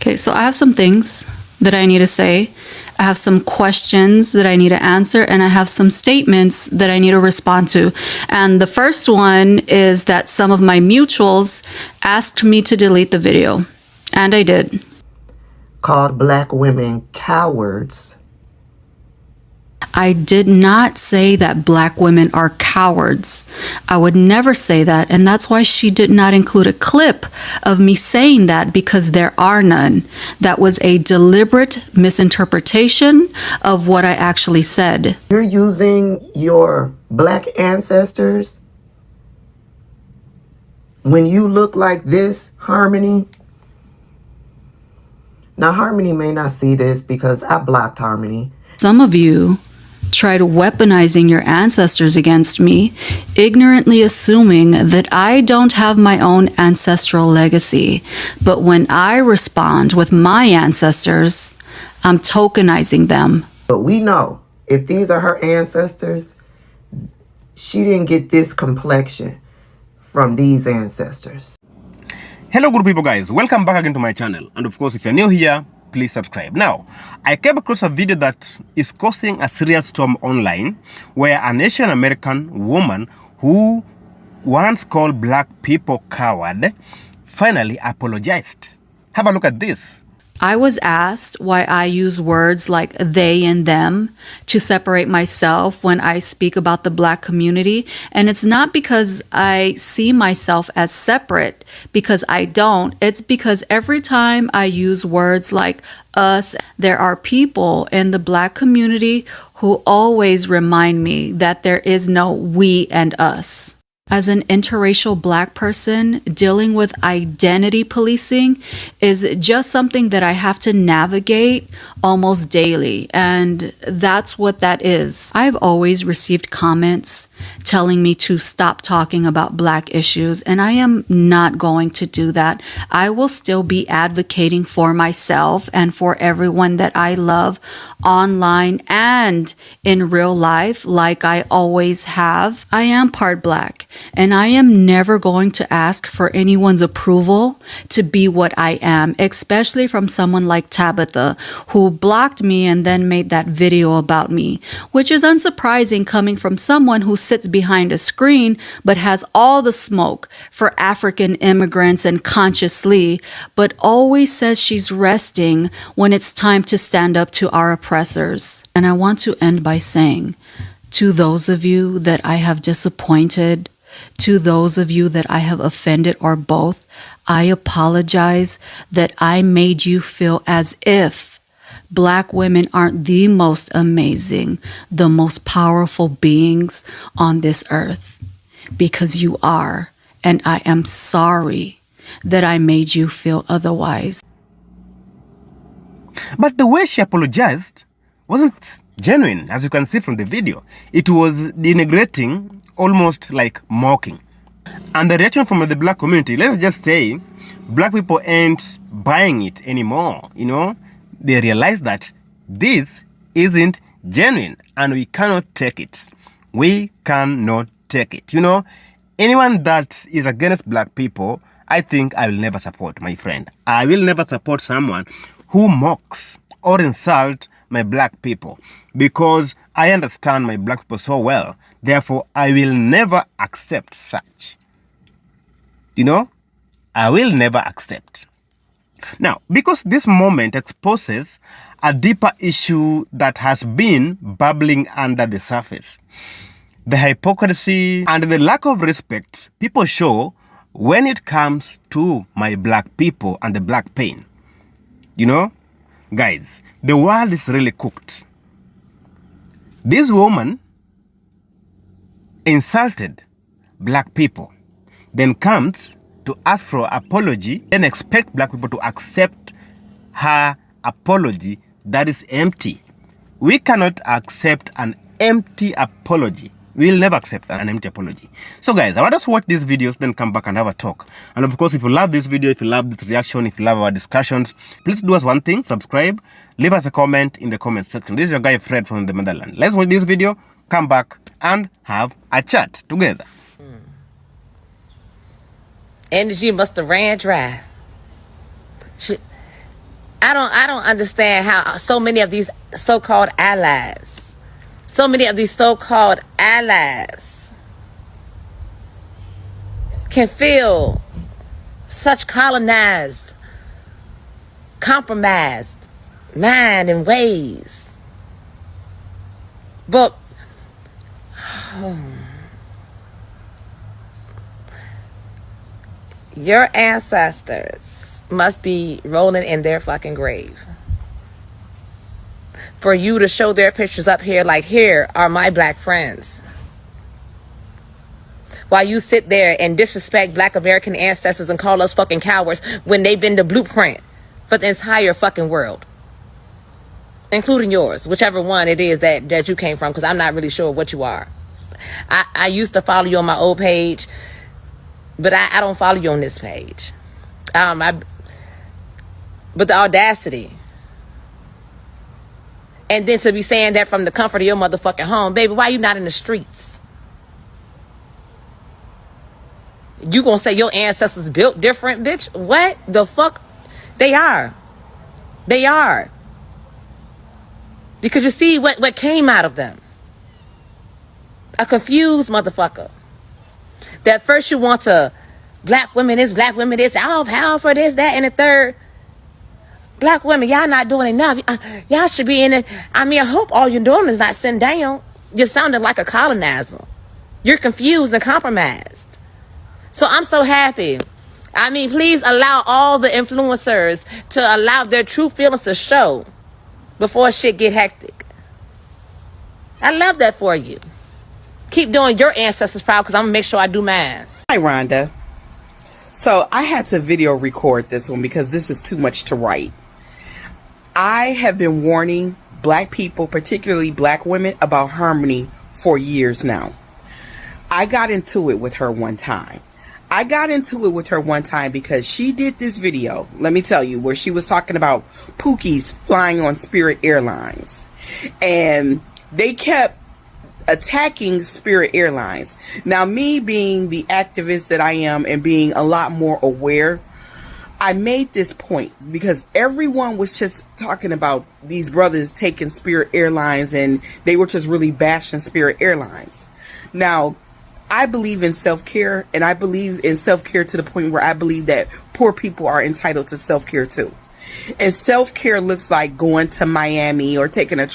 Okay, so I have some things that I need to say. I have some questions that I need to answer, and I have some statements that I need to respond to. And the first one is that some of my mutuals asked me to delete the video, and I did. Called black women cowards. I did not say that black women are cowards. I would never say that, and that's why she did not include a clip of me saying that, because there are none. That was a deliberate misinterpretation of what I actually said. You're using your black ancestors when you look like this, Harmony. Now, Harmony may not see this because I blocked Harmony. Some of you tried weaponizing your ancestors against me, ignorantly assuming that I don't have my own ancestral legacy. But when I respond with my ancestors, I'm tokenizing them. But we know if these are her ancestors, she didn't get this complexion from these ancestors. Hello good people guys, welcome back again to my channel, and of course if you're new here, please subscribe. Now, I came across a video that is causing a serious storm online where an Asian American woman who once called black people coward finally apologized. Have a look at this. I was asked why I use words like they and them to separate myself when I speak about the black community. And it's not because I see myself as separate, because I don't. It's because every time I use words like us, there are people in the black community who always remind me that there is no we and us. As an interracial black person, dealing with identity policing is just something that I have to navigate almost daily, and that's what that is. I've always received comments telling me to stop talking about black issues, and I am not going to do that. I will still be advocating for myself and for everyone that I love online and in real life, like I always have. I am part black, and I am never going to ask for anyone's approval to be what I am, especially from someone like Tabitha, who blocked me and then made that video about me, which is unsurprising coming from someone who sits behind a screen but has all the smoke for African immigrants and consciously, but always says she's resting when it's time to stand up to our oppressors. And I want to end by saying, to those of you that I have disappointed, to those of you that I have offended, or both, I apologize that I made you feel as if black women aren't the most amazing, the most powerful beings on this earth, because you are, and I am sorry that I made you feel otherwise. But the way she apologized wasn't genuine, as you can see from the video. It was denigrating, almost like mocking. And the reaction from the black community, let's just say, black people ain't buying it anymore, you know? They realize that this isn't genuine and we cannot take it. We cannot take it. You know, anyone that is against black people, I think I will never support, my friend. I will never support someone who mocks or insults my black people, because I understand my black people so well. Therefore, I will never accept such. You know, I will never accept. Now, because this moment exposes a deeper issue that has been bubbling under the surface, the hypocrisy and the lack of respect people show when it comes to my black people and the black pain. You know, guys, the world is really cooked. This woman insulted black people, then comes to ask for apology, then expect black people to accept her apology that is empty. We cannot accept an empty apology. We'll never accept an empty apology. So guys, I want us to watch these videos, then come back and have a talk. And of course, if you love this video, if you love this reaction, if you love our discussions, please do us one thing, subscribe, leave us a comment in the comment section. This is your guy Fred from the motherland. Let's watch this video, come back and have a chat together. Energy must have ran dry. I don't understand how so many of these so-called allies, can feel such colonized, compromised mind and ways. But your ancestors must be rolling in their fucking grave for you to show their pictures up here like, here are my black friends, while you sit there and disrespect black American ancestors and call us fucking cowards when they've been the blueprint for the entire fucking world, including yours, whichever one it is that you came from, because I'm not really sure what you are. I used to follow you on my old page, but I don't follow you on this page. But the audacity. And then to be saying that from the comfort of your motherfucking home. Baby, why you not in the streets? You gonna say your ancestors built different, bitch? What the fuck? They are. Because you see what came out of them. A confused motherfucker. That first you want to, black women this, all powerful, this, that, and the third. Black women, y'all not doing enough. Y'all should be in it. I mean, I hope all you're doing is not sitting down. You're sounding like a colonizer. You're confused and compromised. So I'm so happy. I mean, please allow all the influencers to allow their true feelings to show before shit get hectic. I love that for you. Keep doing your ancestors proud, because I'm going to make sure I do mine. Hi, Rhonda. So I had to video record this one because this is too much to write. I have been warning black people, particularly black women, about harmony for years now. I got into it with her one time. Because she did this video, let me tell you, where she was talking about Pookies flying on Spirit Airlines. And they kept attacking Spirit Airlines. Now, me being the activist that I am and being a lot more aware, I made this point because everyone was just talking about these brothers taking Spirit Airlines and they were just really bashing Spirit Airlines. Now, I believe in self-care, and I believe in self-care to the point where I believe that poor people are entitled to self-care too. And self-care looks like going to Miami or taking a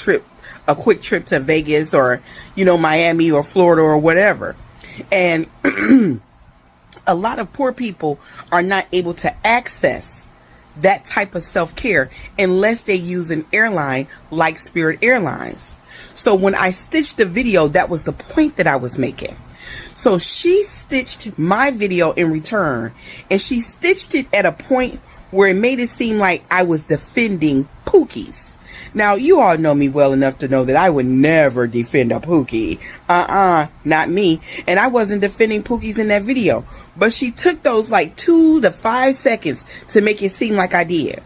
quick trip to Vegas or, Miami or Florida or whatever. And a lot of poor people are not able to access that type of self-care unless they use an airline like Spirit Airlines. So when I stitched the video, that was the point that I was making. So she stitched my video in return, and she stitched it at a point where it made it seem like I was defending Pookies. Now, you all know me well enough to know that I would never defend a Pookie. Not me. And I wasn't defending Pookies in that video. But she took those like 2 to 5 seconds to make it seem like I did.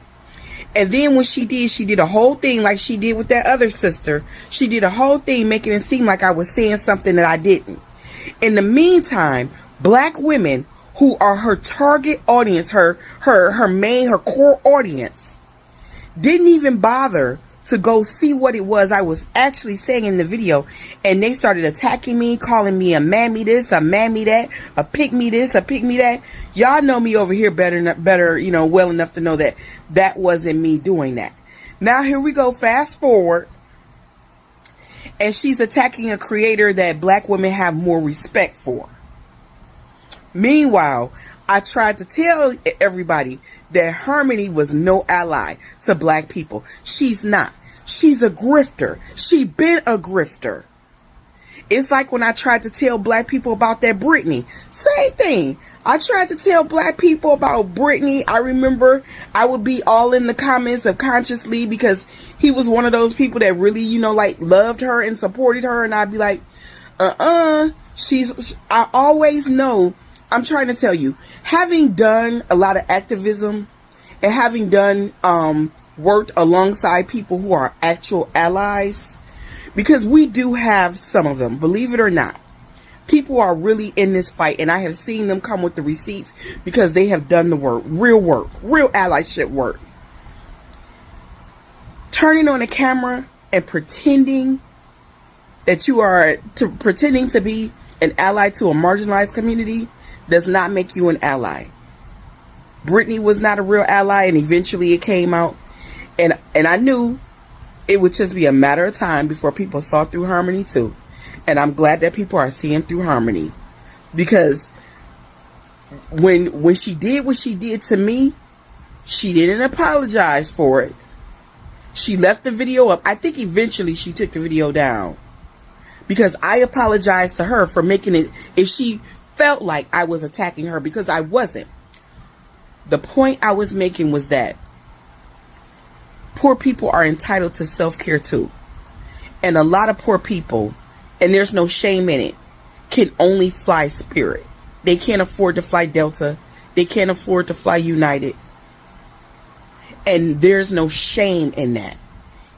And then when she did a whole thing like she did with that other sister. She did a whole thing making it seem like I was saying something that I didn't. In the meantime, black women who are her target audience, her core audience, didn't even bother to go see what it was I was actually saying in the video, and they started attacking me, calling me a mammy this, a mammy that, a pick me this, a pick me that. Y'all know me over here better, well enough to know that that wasn't me doing that. Now here we go, fast forward, and she's attacking a creator that black women have more respect for. Meanwhile, I tried to tell everybody that Harmony was no ally to black people. She's not. She's a grifter. She been a grifter. It's like when I tried to tell black people about that Britney. Same thing. I tried to tell black people about Britney. I remember I would be all in the comments subconsciously because he was one of those people that really, loved her and supported her. And I'd be like, I always know. I'm trying to tell you, having done a lot of activism and having done worked alongside people who are actual allies, because we do have some of them, believe it or not. People are really in this fight, and I have seen them come with the receipts because they have done the work, real allyship work. turning on a camera and pretending that you are pretending to be an ally to a marginalized community does not make you an ally. Brittany was not a real ally, and eventually it came out, and I knew it would just be a matter of time before people saw through Harmony too. And I'm glad that people are seeing through Harmony, because when she did what she did to me, she didn't apologize for it. She left the video up. I think eventually she took the video down, because I apologized to her for making it, if she felt like I was attacking her, because I wasn't. The point I was making was that poor people are entitled to self-care too. And a lot of poor people, and there's no shame in it, can only fly Spirit. They can't afford to fly Delta. They can't afford to fly United. And there's no shame in that.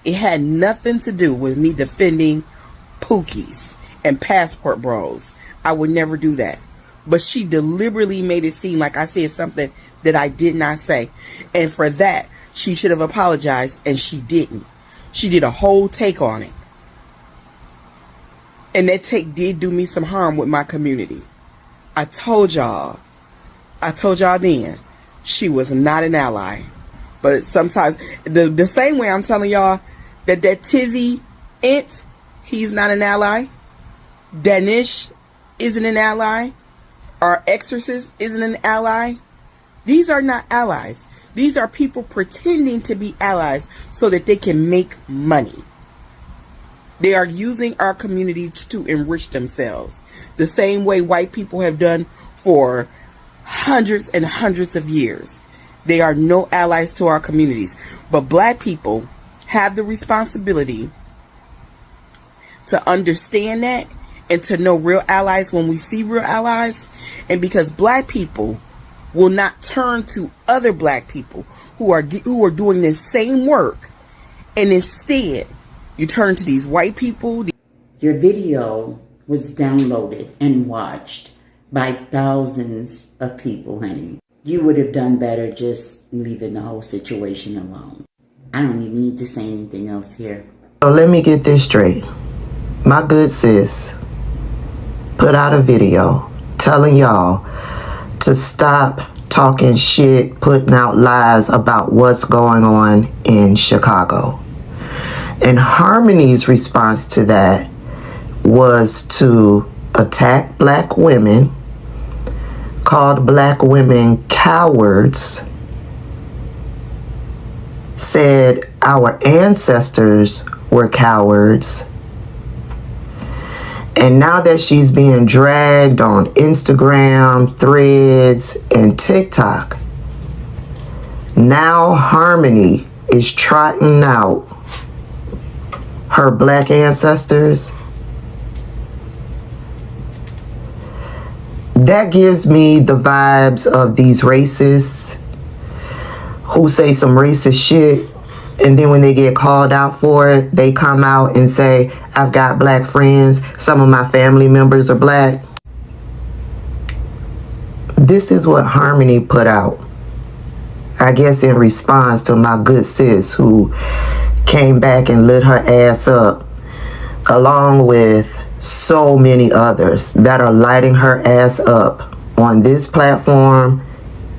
It had nothing to do with me defending Pookies and passport bros. I would never do that. But she deliberately made it seem like I said something that I did not say. And for that, she should have apologized, and she didn't. She did a whole take on it. And that take did do me some harm with my community. I told y'all then, she was not an ally. But sometimes, the same way I'm telling y'all that Tizzy Int, he's not an ally. Danish isn't an ally. Our exorcist isn't an ally. These are not allies. These are people pretending to be allies so that they can make money. They are using our community to enrich themselves, the same way white people have done for hundreds and hundreds of years. They are no allies to our communities. But black people have the responsibility to understand that and to know real allies when we see real allies. And because black people will not turn to other black people who are doing this same work, and instead you turn to these white people. Your video was downloaded and watched by thousands of people, honey. You would have done better just leaving the whole situation alone. I don't even need to say anything else here. So let me get this straight. My good sis put out a video telling y'all to stop talking shit, putting out lies about what's going on in Chicago. And Harmony's response to that was to attack black women, called black women cowards, said our ancestors were cowards. And now that she's being dragged on Instagram, Threads, and TikTok, now Harmony is trotting out her black ancestors. That gives me the vibes of these racists who say some racist shit, and then when they get called out for it, they come out and say, I've got black friends, some of my family members are black. This is what Harmony put out, I guess in response to my good sis who came back and lit her ass up, along with so many others that are lighting her ass up on this platform,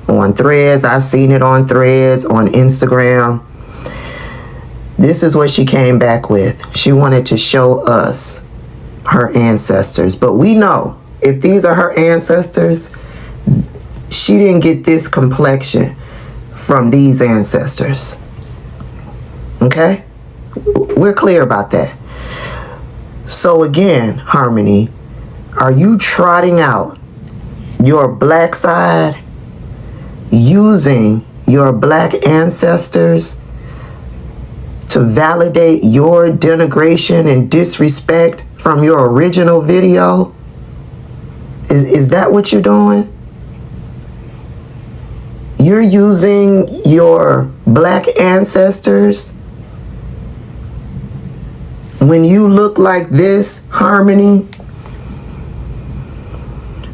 on Threads. I've seen it on Threads, on Instagram. This is what she came back with. She wanted to show us her ancestors. But we know if these are her ancestors, she didn't get this complexion from these ancestors. Okay? We're clear about that. So again, Harmony, are you trotting out your black side, using your black ancestors to validate your denigration and disrespect from your original video? Is that what you're doing? You're using your black ancestors when you look like this, Harmony.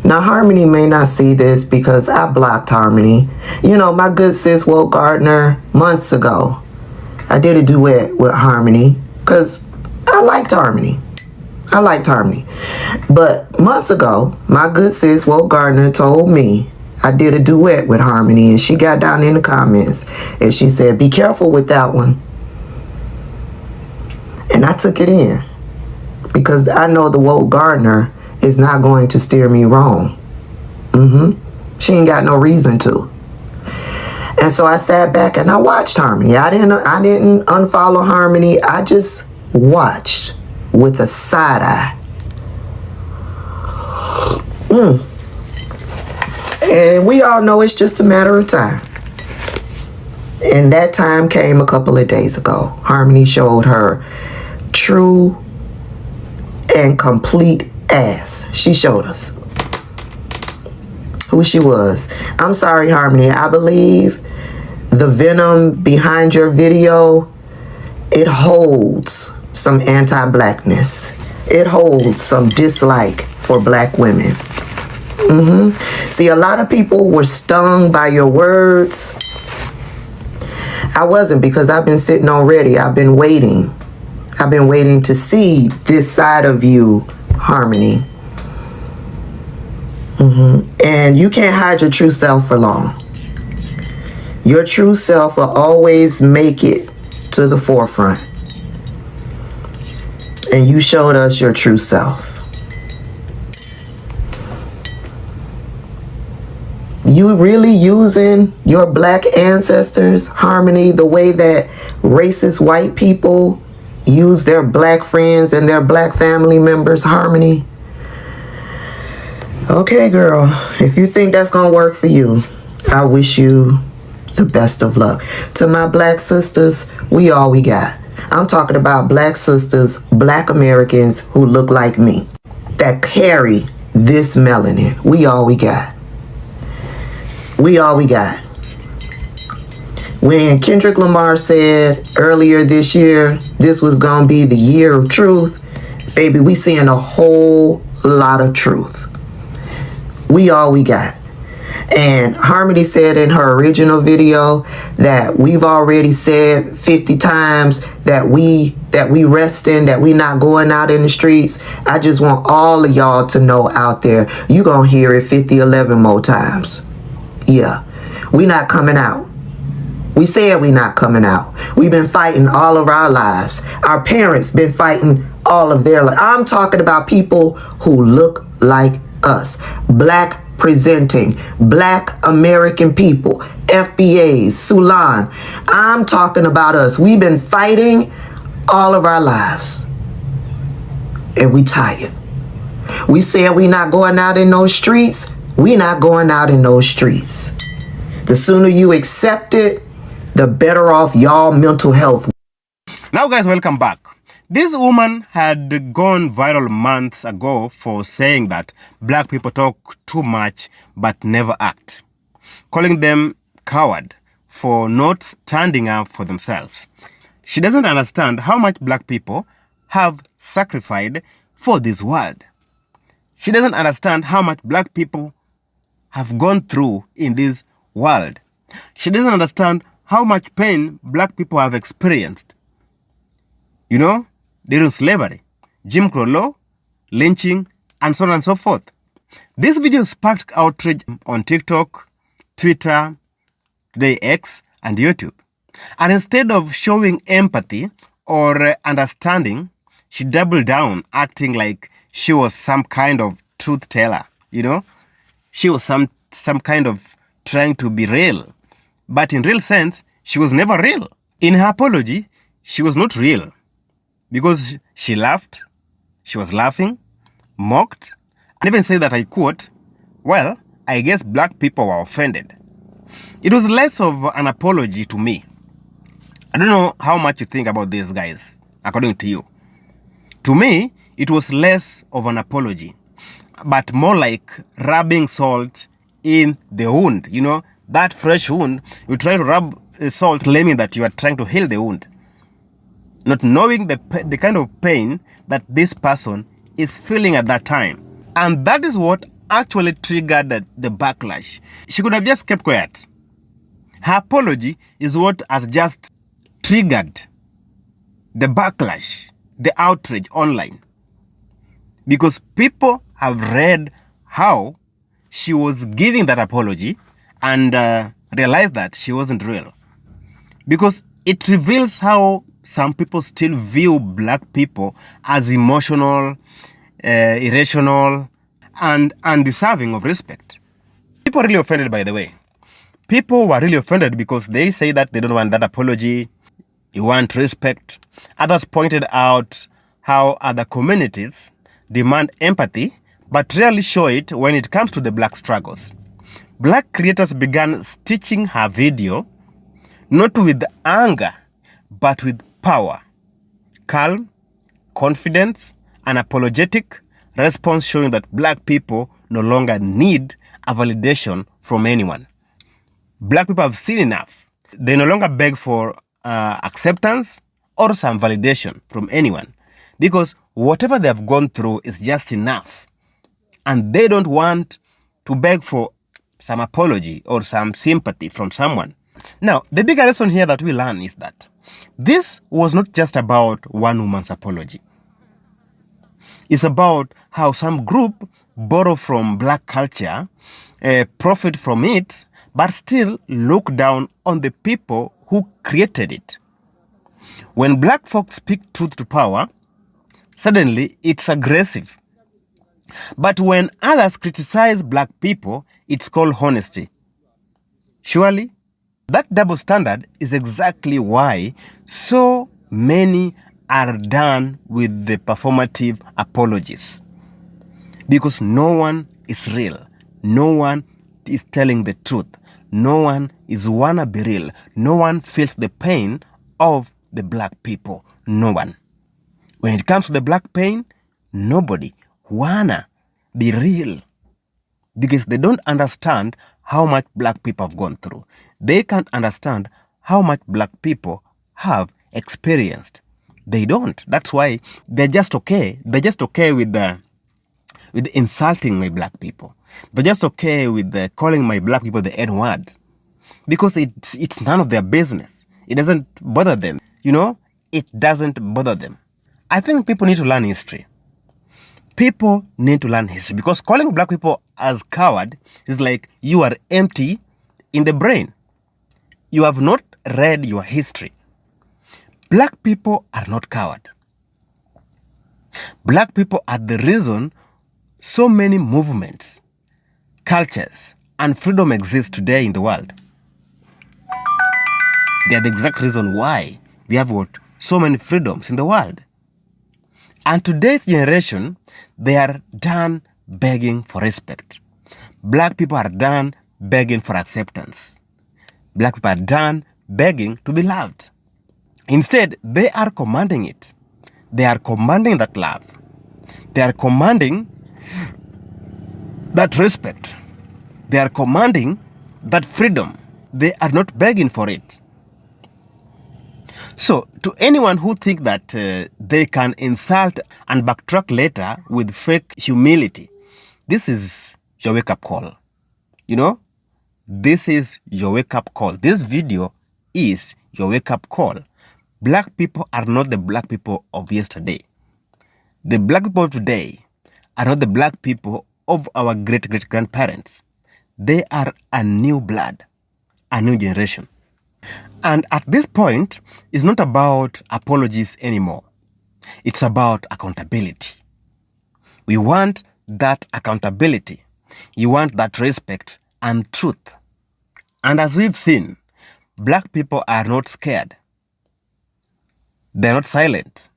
Now, Harmony may not see this because I blocked Harmony. You know, my good sis Woke Gardner months ago. I did a duet with Harmony because I liked Harmony. But months ago, my good sis, Woke Gardner, told me I did a duet with Harmony, and she got down in the comments and she said, be careful with that one. And I took it in because I know the Woke Gardner is not going to steer me wrong. She ain't got no reason to. And so I sat back and I watched Harmony. I didn't unfollow Harmony. I just watched with a side eye. And we all know it's just a matter of time. And that time came a couple of days ago. Harmony showed her true and complete ass. She showed us who she was. I'm sorry, Harmony. I believe the venom behind your video, it holds some anti-blackness. It holds some dislike for black women. See, a lot of people were stung by your words. I wasn't, because I've been sitting on ready. I've been waiting. I've been waiting to see this side of you, Harmony. And you can't hide your true self for long. Your true self will always make it to the forefront. And you showed us your true self. You really using your black ancestors, Harmony, the way that racist white people use their black friends and their black family members, Harmony? Okay, girl, if you think that's gonna work for you, I wish you the best of luck. To my black sisters, we all we got. I'm talking about black sisters, black Americans who look like me, that carry this melanin. We all we got. We all we got. When Kendrick Lamar said earlier this year, this was gonna be the year of truth, baby, we seeing a whole lot of truth. We all we got. And Harmony said in her original video that we've already said 50 times that we resting, that we not going out in the streets. I just want all of y'all to know out there, you gonna hear it 11 more times. Yeah, we not coming out. We said we not coming out. We've been fighting all of our lives. Our parents been fighting all of their lives. I'm talking about people who look like us. Black presenting, black American people, FBAs, Sulan. I'm talking about us. We've been fighting all of our lives. And we tired. We said we not going out in those streets. We not going out in those streets. The sooner you accept it, the better off y'all mental health. Now guys, welcome back. This woman had gone viral months ago for saying that black people talk too much but never act, calling them coward for not standing up for themselves. She doesn't understand how much black people have sacrificed for this world. She doesn't understand how much black people have gone through in this world. She doesn't understand how much pain black people have experienced. You know, during slavery, Jim Crow law, lynching, and so on and so forth. This video sparked outrage on TikTok, Twitter, today X, and YouTube. And instead of showing empathy or understanding, she doubled down, acting like she was some kind of truth teller, you know? She was some kind of trying to be real. But in real sense, she was never real. In her apology, she was not real. Because she laughed, she was laughing, mocked, and even said that, I quote, well, I guess black people were offended. It was less of an apology to me. I don't know how much you think about this, guys, according to you. To me, it was less of an apology, but more like rubbing salt in the wound. You know, that fresh wound, you try to rub salt, claiming that you are trying to heal the wound, not knowing the kind of pain that this person is feeling at that time. And that is what actually triggered the backlash. She could have just kept quiet. Her apology is what has just triggered the backlash, the outrage online. Because people have read how she was giving that apology and realized that she wasn't real. Because it reveals how some people still view black people as emotional, irrational, and undeserving of respect. People are really offended, by the way. People were really offended because they say that they don't want that apology, you want respect. Others pointed out how other communities demand empathy but rarely show it when it comes to the black struggles. Black creators began stitching her video not with anger but with power, calm, confidence, and apologetic response showing that black people no longer need a validation from anyone. Black people have seen enough. They no longer beg for acceptance or some validation from anyone because whatever they have gone through is just enough. And they don't want to beg for some apology or some sympathy from someone. Now, the bigger lesson here that we learn is that this was not just about one woman's apology. It's about how some group borrow from black culture, profit from it, but still look down on the people who created it. When black folks speak truth to power, suddenly it's aggressive. But when others criticize black people, it's called honesty. Surely, that double standard is exactly why so many are done with the performative apologies. Because no one is real. No one is telling the truth. No one is wanna be real. No one feels the pain of the black people. No one. When it comes to the black pain, nobody wanna be real. Because they don't understand how much black people have gone through. They can't understand how much black people have experienced. They don't. That's why they're just okay. They're just okay with insulting my black people. They're just okay with calling my black people the N-word. Because it's none of their business. It doesn't bother them. You know, it doesn't bother them. I think people need to learn history. People need to learn history. Because calling black people as coward is like you are empty in the brain. You have not read your history. Black people are not coward. Black people are the reason so many movements, cultures, and freedom exist today in the world. They are the exact reason why we have got so many freedoms in the world. And today's generation, they are done begging for respect. Black people are done begging for acceptance. Black people are done begging to be loved. Instead, they are commanding it. They are commanding that love. They are commanding that respect. They are commanding that freedom. They are not begging for it. So, to anyone who think that they can insult and backtrack later with fake humility, this is your wake-up call. You know, this is your wake-up call. This video is your wake-up call. Black people are not the black people of yesterday. The black people of today are not the black people of our great-great-grandparents. They are a new blood, a new generation. And at this point, it's not about apologies anymore. It's about accountability. We want that accountability. You want that respect and truth. And as we've seen, black people are not scared. They're not silent.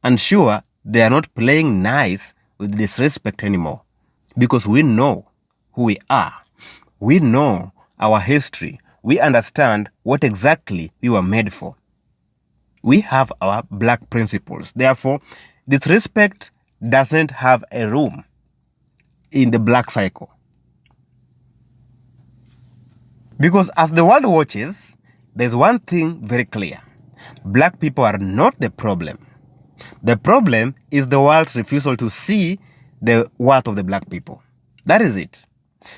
And sure, they are not playing nice with disrespect anymore. Because we know who we are. We know our history. We understand what exactly we were made for. We have our black principles. Therefore, disrespect doesn't have a room in the black cycle. Because as the world watches, there's one thing very clear. Black people are not the problem. The problem is the world's refusal to see the worth of the black people. That is it.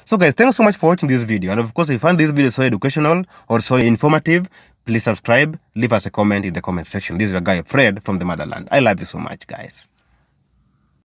So guys, thanks so much for watching this video. And of course, if you found this video so educational or so informative, Please subscribe, leave us a comment in the comment section. This is your guy Fred from the motherland. I love you so much, guys.